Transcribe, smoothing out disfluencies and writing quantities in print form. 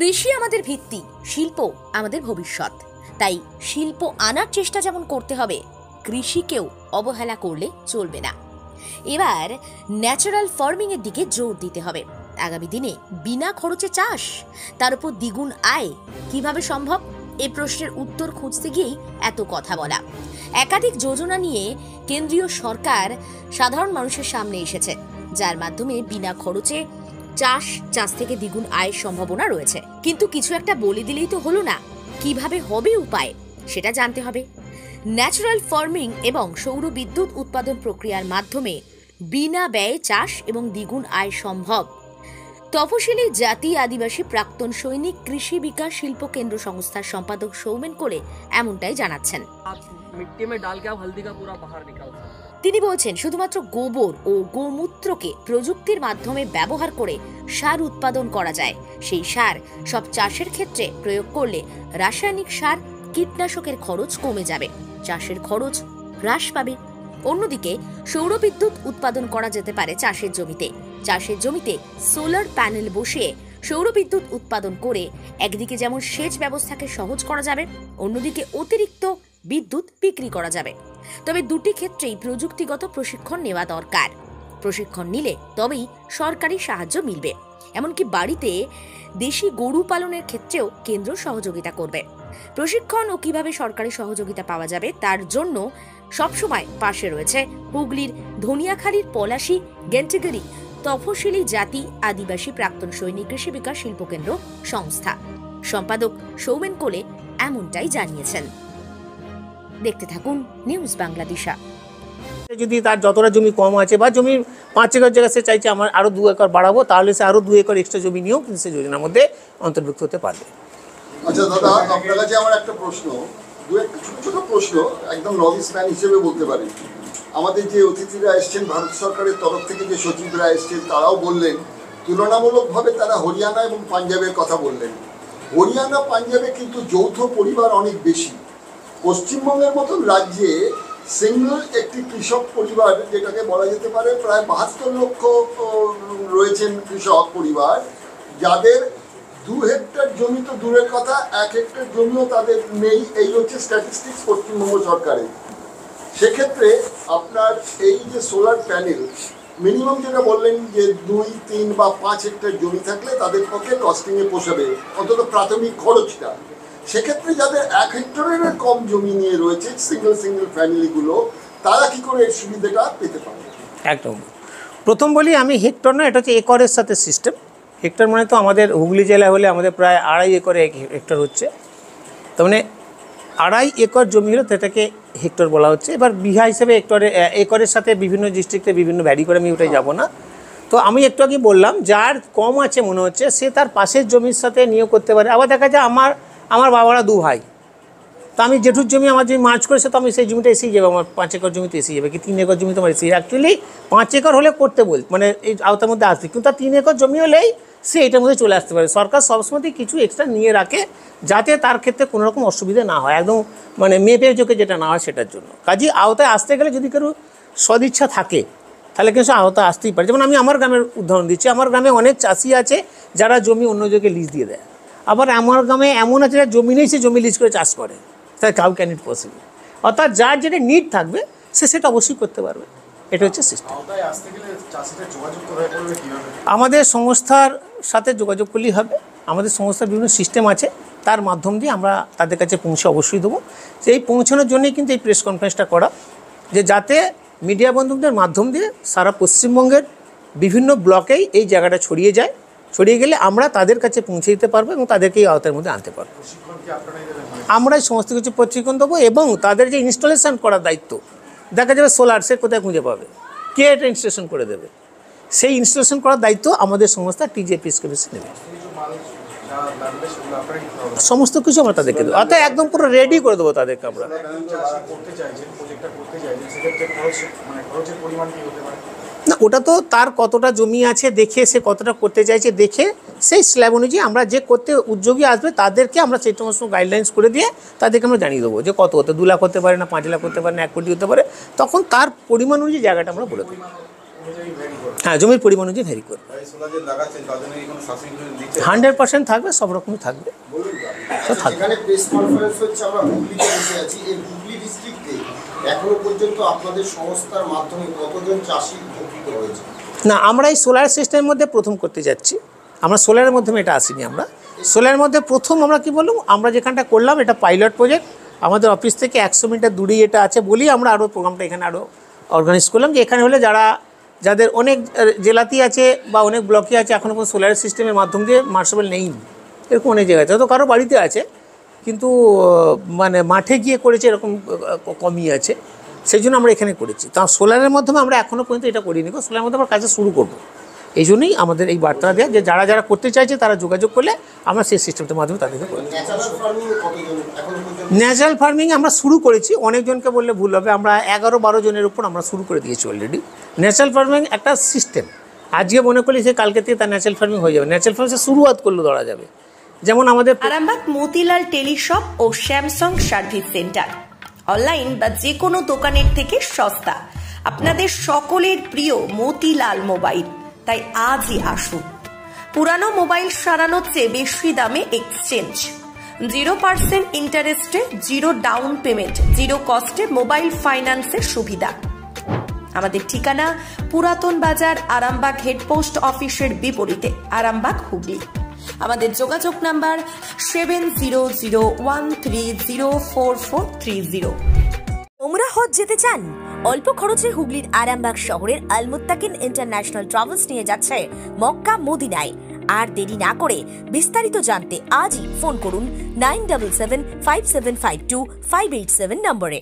কৃষি আমাদের ভিত্তি, শিল্প আমাদের ভবিষ্যৎ। তাই শিল্প আনার চেষ্টা যেমন করতে হবে, কৃষিকেও অবহেলা করলে চলবে না। এবার ন্যাচারাল ফার্মিং এর দিকে জোর দিতে হবে। আগামী দিনে বিনা খরচে চাষ, তার উপর দ্বিগুণ আয় কিভাবে সম্ভব? এই প্রশ্নের উত্তর খুঁজতে গিয়েই এত কথা বলা। একাধিক যোজনা নিয়ে কেন্দ্রীয় সরকার সাধারণ মানুষের সামনে এসেছে, যার মাধ্যমে বিনা খরচে চাষ থেকে দ্বিগুণ আয়ের সম্ভাবনা রয়েছে। কিন্তু কিছু একটা বলে দিলেই তো হলো না, কিভাবে হবে উপায় সেটা জানতে হবে। ন্যাচারাল ফার্মিং এবং সৌর বিদ্যুৎ উৎপাদন প্রক্রিয়ার মাধ্যমে বিনা ব্যয়ে চাষ এবং দ্বিগুণ আয় সম্ভব। তফসিলি জাতি আদিবাসী প্রাক্তন সৈনিক কৃষি বিকাশ শিল্প কেন্দ্র সংস্থার সম্পাদক সৌমেন কোলে এমনটাই জানাচ্ছেন। তিনি বলছেন, শুধুমাত্র গোবর ও গোমূত্রকে প্রযুক্তির মাধ্যমে ব্যবহার করে সার উৎপাদন করা যায়। সেই সার সব চাষের ক্ষেত্রে প্রয়োগ করলে রাসায়নিক সার, কীটনাশকের খরচ কমে যাবে, চাষের খরচ হ্রাস পাবে। অন্যদিকে সৌরবিদ্যুৎ উৎপাদন করা যেতে পারে চাষের জমিতে সোলার প্যানেল বসিয়ে সৌরবিদ্যুৎ উৎপাদন করে একদিকে যেমন সেচ ব্যবস্থাকে সহজ করা যাবে, অন্যদিকে অতিরিক্ত বিদ্যুৎ বিক্রি করা যাবে। তবে দুটি ক্ষেত্রেই প্রযুক্তিগত প্রশিক্ষণ নেওয়া দরকার। প্রশিক্ষণ নিলে তবেই সরকারি সাহায্য মিলবে। এমনকি বাড়িতে দেশি গরু পালনের ক্ষেত্রেও কেন্দ্র সহযোগিতা করবে। প্রশিক্ষণ ও কিভাবে সরকারি সহযোগিতা পাওয়া যাবে তার জন্য সবসময় পাশে রয়েছে হুগলির ধনিয়াখালীর পলাশী গেন্টিগিরি তফসিলি জাতি আদিবাসী প্রাক্তন সৈনিক কৃষি বিকাশ শিল্প কেন্দ্র সংস্থা। সম্পাদক সৌমেন কোলে এমনটাই জানিয়েছেন। দেখতে থাকুন নিউজ বাংলাদেশা। যদি তার যতটা জমি কম আছে বা জমির 5 একর জায়গা সে চাইছে আমার আরও 2 একর বাড়াবো, তাহলে সে আরও 2 একর এক্সট্রা জমি নিয়েও কিন্তু সে যোজনার মধ্যে অন্তর্ভুক্ত হতে পারবে। আচ্ছা দাদা, আপনার কাছে আমার একটা প্রশ্ন, ছোট প্রশ্ন, একদম নলেজ ম্যান হিসেবে বলতে পারেন। আমাদের যে অতিথিরা এসছেন ভারত সরকারের তরফ থেকে, যে সচিবরা এসছেন, তারাও বললেন তুলনামূলকভাবে তারা হরিয়ানা এবং পাঞ্জাবের কথা বললেন। হরিয়ানা পাঞ্জাবে কিন্তু যৌথ পরিবার অনেক বেশি। পশ্চিমবঙ্গের মতন রাজ্যে সিঙ্গল একটি কৃষক পরিবার, যেটাকে বলা যেতে পারে প্রায় 72 লক্ষ রয়েছেন কৃষক পরিবার, যাদের 2 হেক্টর জমি তো দূরের কথা, 1 হেক্টর জমিও তাদের নেই। এই হচ্ছে স্ট্যাটিস্টিক্স পশ্চিমবঙ্গ সরকারের। সেক্ষেত্রে আপনার এই যে সোলার প্যানেল, মিনিমাম যেটা বললেন যে 2, 3 বা 5 হেক্টর জমি থাকলে তাদের পক্ষে কস্টিংয়ে পোষাবে, অন্তত প্রাথমিক খরচটা। সেক্ষেত্রে যাদের 1 হেক্টরের কম জমি নিয়ে রয়েছে সিঙ্গেল ফ্যামিলিগুলো, তারা কি করে এর সুবিধাটা পেতে পারে? একদম প্রথম বলি আমি হেক্টর না, এটা হচ্ছে একরের সাথে সিস্টেম। হেক্টর মানে তো আমাদের হুগলি জেলা হলে আমাদের প্রায় 2.5 একরে 1 হেক্টর হচ্ছে, তার মানে 2.5 একর জমি হলে সেটাকে হেক্টর বলা হচ্ছে। এবার বিঘা হিসেবে একরের সাথে বিভিন্ন ডিস্ট্রিক্টে বিভিন্ন ভ্যারি করে, আমি ওটাই যাবো না। তো আমি একটু আগে বললাম, যার কম আছে মনে হচ্ছে সে তার পাশের জমির সাথে নিয়োগ করতে পারে। আবার দেখা যায় আমার বাবারা 2 ভাই, তো আমি জেঠুর জমি আমার জমি মার্চ করেছে, তো আমি সেই জমিটা এসেই যাবে, আমার 5 একর জমিতে এসে যাবে, কি 3 একর জমি তোমার এসে। অ্যাকচুয়ালি 5 একর হলে করতে মানে এই আওতার মধ্যে আসবে, কিন্তু তার 3 একর জমি হলেই সে এটার মধ্যে চলে আসতে পারে। সরকার সবসময়তেই কিছু এক্সট্রা নিয়ে রাখে, যাতে তার ক্ষেত্রে কোনো রকম অসুবিধা না হয়, একদম মানে মেপে চোখে যেটা না হয় সেটার জন্য। কাজেই আওতায় আসতে গেলে যদি কারো সদিচ্ছা থাকে তাহলে কিন্তু আওতায় আসতেই পারে। যেমন আমি আমার গ্রামের উদাহরণ দিচ্ছি, আমার গ্রামে অনেক চাষি আছে যারা জমি অন্য জায়গায় লিজ দিয়ে দেয়। আবার আমার গ্রামে এমন আছে যারা জমি নেই, সে জমি লিজ করে চাষ করে। তাই হাউ ক্যান ইট পসিবল? অর্থাৎ যার যেটা নিড থাকবে সে সেটা অবশ্যই করতে পারবে। এটা হচ্ছে সিস্টেম। আমাদের সংস্থার সাথে যোগাযোগ করলেই হবে। আমাদের সংস্থার বিভিন্ন সিস্টেম আছে, তার মাধ্যম দিয়ে আমরা তাদের কাছে পৌঁছে অবশ্যই দেবো। সেই পৌঁছানোর জন্যই কিন্তু এই প্রেস কনফারেন্সটা করা, যে যাতে মিডিয়া বন্ধুদের মাধ্যম দিয়ে সারা পশ্চিমবঙ্গের বিভিন্ন ব্লকেই এই জায়গাটা ছড়িয়ে যায়। ছড়িয়ে গেলে আমরা তাদের কাছে পৌঁছে দিতে পারবো এবং তাদেরকে এই আওতার মধ্যে আনতে পারবো। আমরাই সমস্ত কিছু প্রশিক্ষণ দেবো এবং তাদের যে ইনস্টলেশন করার দায়িত্ব, দেখা যাবে সোলার সে কোথায় খুঁজে পাবে, কে এটা ইনস্টলেশন করে দেবে, সেই ইনস্টলেশন করার দায়িত্ব আমাদের সংস্থা TJPSKBC নেবে। সমস্ত কিছু আমরা তাদেরকে দেবো, অর্থাৎ একদম পুরো রেডি করে দেবো তাদেরকে আমরা। না, ওটা তো তার কতটা জমি আছে দেখে, সে কতটা করতে চাইছে দেখে, সেই স্ল্যাব অনুযায়ী আমরা যে করতে উদ্যোগী আসবে তাদেরকে আমরা সেই সমস্ত গাইডলাইন্স করে দিয়ে তাদেরকে আমরা জানিয়ে দেবো যে কত হতে 2 লাখ হতে পারে, না 5 লাখ হতে পারে, না 1 কোটি হতে পারে। তখন তার পরিমাণ অনুযায়ী জায়গাটা আমরা বলে দেবো। হ্যাঁ, জমির পরিমাণ অনুযায়ী ভ্যারি করবে। 100% থাকবে, সব রকমই থাকবে। যেখানে প্রেস কনফারেন্স হচ্ছে, আমরা হুগলিতে বসে আছি, এই হুগলি ডিস্ট্রিক্টে এখনো পর্যন্ত আপনাদের সংস্থার মাধ্যমে কতজন চাষি উপকৃত হয়েছে? না, আমরা এই সোলার সিস্টেমের মধ্যে প্রথম করতে যাচ্ছি। আমরা সোলারের মাধ্যমে এটা আসিনি। আমরা সোলারের মধ্যে প্রথম আমরা কি বললাম, আমরা যেখানটা করলাম এটা পাইলট প্রজেক্ট, আমাদের অফিস থেকে 100 মিটার দূরেই এটা আছে বলেই আমরা আরও প্রোগ্রামটা এখানে আরও অর্গানাইজ করলাম, যে এখানে হলে যাদের অনেক জেলাতেই আছে বা অনেক ব্লকে আছে এখনও কোনো সোলার সিস্টেমের মাধ্যম দিয়ে মার্সেবল নেই, এরকম অনেক জায়গায় আছে। হয়তো কারো বাড়িতে আছে কিন্তু মানে মাঠে গিয়ে করেছে এরকম কমই আছে, সেই জন্য আমরা এখানে করেছি। তা সোলারের মাধ্যমে আমরা এখনও পর্যন্ত এটা করিনি, সোলারের মধ্যে আমরা কাজে শুরু করবো। এই জন্যই আমাদের এই বার্তা দেওয়া যে যারা করতে চাইছে তারা যোগাযোগ করলে আমরা সেই সিস্টেমটার মাধ্যমে তাদেরকে করব। ন্যাচারাল ফার্মিং আমরা শুরু করেছি, অনেকজনকে বললে ভুল হবে, আমরা 11-12 জনের উপর আমরা শুরু করে দিয়েছি অলরেডি। ন্যাচারাল ফার্মিং একটা সিস্টেম, আজকে মনে করলে সে কালকে থেকে তার ন্যাচারাল ফার্মিং হয়ে যাবে। ন্যাচারাল ফার্মিং শুরুয়াত করলে ধরা যাবে। যেমন আমাদের আরামবাগ মতিলাল টেলিশপ ও স্যামসাং সার্ভিস সেন্টার, অনলাইন বা যে কোনো দোকানের থেকে সস্তা, আপনাদের সকলের প্রিয় মতিলাল মোবাইল। তাই আজই আসুন। পুরানো মোবাইল সারানোর চেয়ে বেশি দামে এক্সচেঞ্জ, 0% ইন্টারেস্টে, 0 ডাউন পেমেন্ট, 0 কস্টে মোবাইল ফাইন্যান্সের সুবিধা। আমাদের ঠিকানা পুরাতন বাজার, আরামবাগ হেডপোস্ট অফিসের বিপরীতে, আরামবাগ, হুগলি। আমাদের যোগাযোগ নাম্বার 7001304430। ওমরা হজ যেতে চান? অল্প খরচে হুগলির আরামবাগ শহরের আল মুত্তাকিন ইন্টারন্যাশনাল ট্রাভেলস নিয়ে যাচ্ছে মক্কা মদিনায়। আর দেরি না করে বিস্তারিত জানতে আজই ফোন করুন 9775752587 নম্বরে।